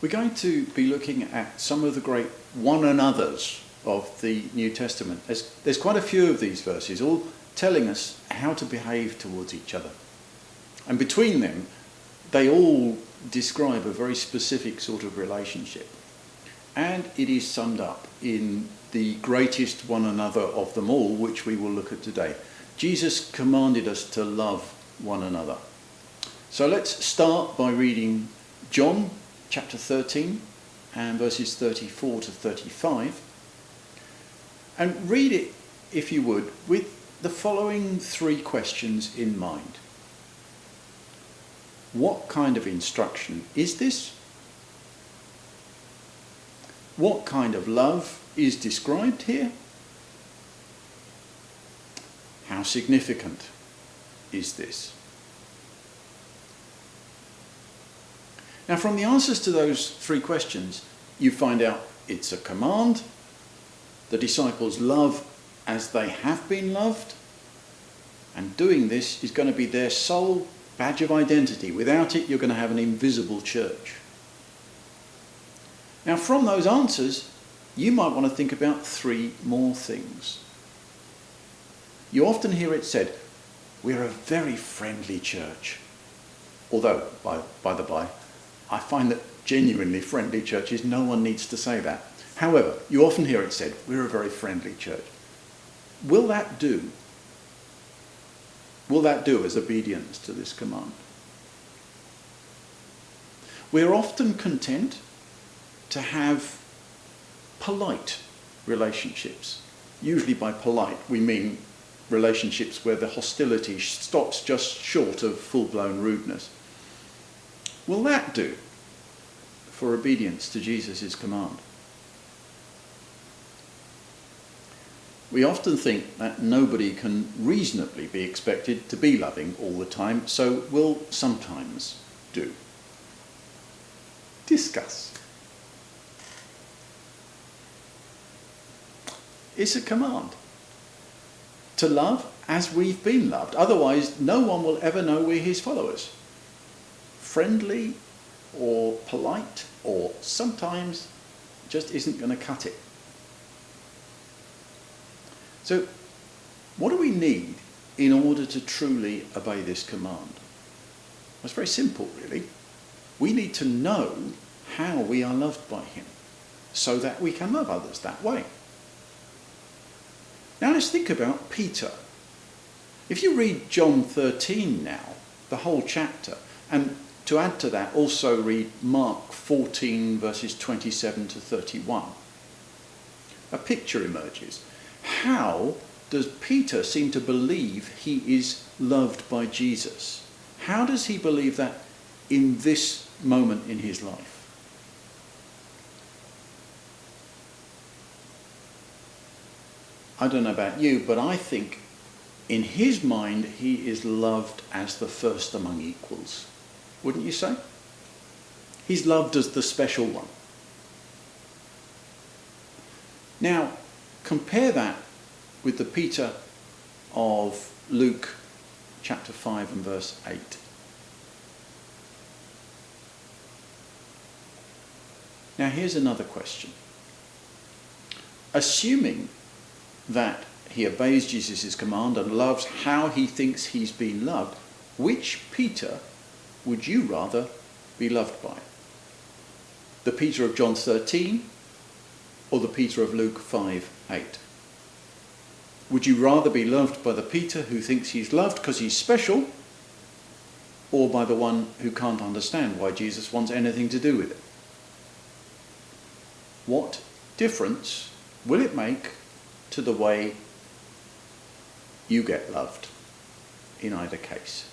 We're going to be looking at some of the great one another's of the New Testament. There's quite a few of these verses, all telling us how to behave towards each other. And between them, they all describe a very specific sort of relationship. And it is summed up in the greatest one another of them all, which we will look at today. Jesus commanded us to love one another. So let's start by reading John chapter 13 and verses 34 to 35. And read it, if you would, with the following three questions in mind. What kind of instruction is this? What kind of love is described here? How significant is this? Now, from the answers to those three questions, you find out it's a command. The disciples love as they have been loved. And doing this is going to be their sole badge of identity. Without it, you're going to have an invisible church. Now, from those answers, you might want to think about three more things. You often hear it said, we're a very friendly church. Although, by the by, I find that genuinely friendly churches, no one needs to say that. However, you often hear it said, we're a very friendly church. Will that do? Will that do as obedience to this command? We're often content to have polite relationships. Usually by polite, we mean relationships where the hostility stops just short of full-blown rudeness. Will that do for obedience to Jesus' command? We often think that nobody can reasonably be expected to be loving all the time, so will sometimes do. Discuss. It's a command to love as we've been loved. Otherwise, no one will ever know we're his followers. Friendly or polite or sometimes just isn't going to cut it. So, what do we need in order to truly obey this command? Well, it's very simple, really. We need to know how we are loved by him so that we can love others that way. Now let's think about Peter. If you read John 13 now, the whole chapter, and to add to that, also read Mark 14 verses 27 to 31, a picture emerges. How does Peter seem to believe he is loved by Jesus? How does he believe that in this moment in his life? I don't know about you, but I think in his mind he is loved as the first among equals. Wouldn't you say? He's loved as the special one. Now, compare that with the Peter of Luke chapter 5 and verse 8. Now here's another question. Assuming that he obeys Jesus' command and loves how he thinks he's been loved, which Peter would you rather be loved by? The Peter of John 13 or the Peter of Luke 5:8? Would you rather be loved by the Peter who thinks he's loved because he's special, or by the one who can't understand why Jesus wants anything to do with it? What difference will it make to the way you get loved in either case?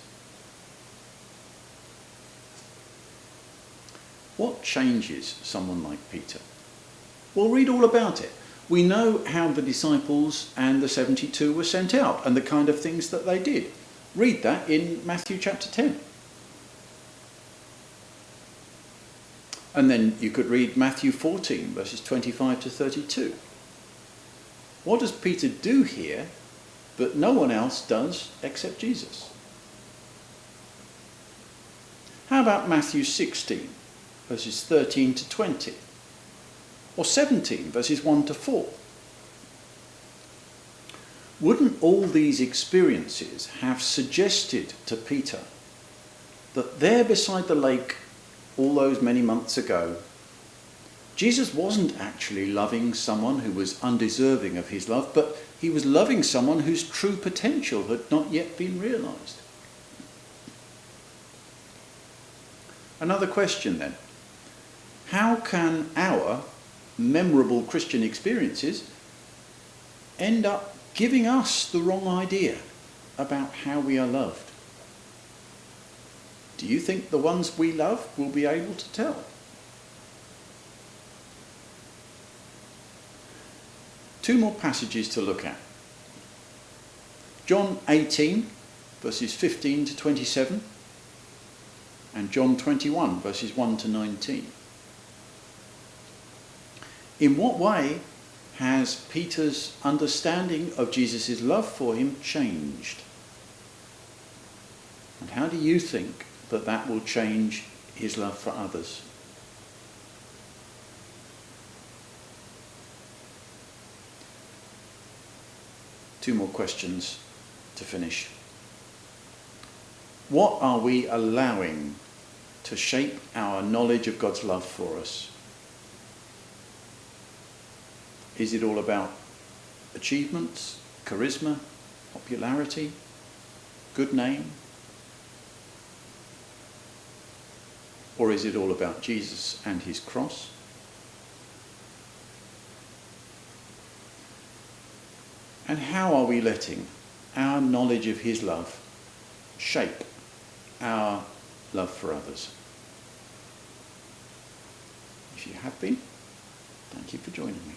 What changes someone like Peter? We'll read all about it. We know how the disciples and the 72 were sent out and the kind of things that they did. Read that in Matthew chapter 10. And then you could read Matthew 14, verses 25 to 32. What does Peter do here that no one else does except Jesus? How about Matthew 16, verses 13 to 20, or 17, verses 1 to 4. Wouldn't all these experiences have suggested to Peter that there beside the lake all those many months ago, Jesus wasn't actually loving someone who was undeserving of his love, but he was loving someone whose true potential had not yet been realised? Another question then. How can our memorable Christian experiences end up giving us the wrong idea about how we are loved? Do you think the ones we love will be able to tell? Two more passages to look at. John 18, verses 15 to 27, and John 21, verses 1 to 19. In what way has Peter's understanding of Jesus' love for him changed? And how do you think that will change his love for others? Two more questions to finish. What are we allowing to shape our knowledge of God's love for us? Is it all about achievements, charisma, popularity, good name? Or is it all about Jesus and his cross? And how are we letting our knowledge of his love shape our love for others? If you have been, thank you for joining me.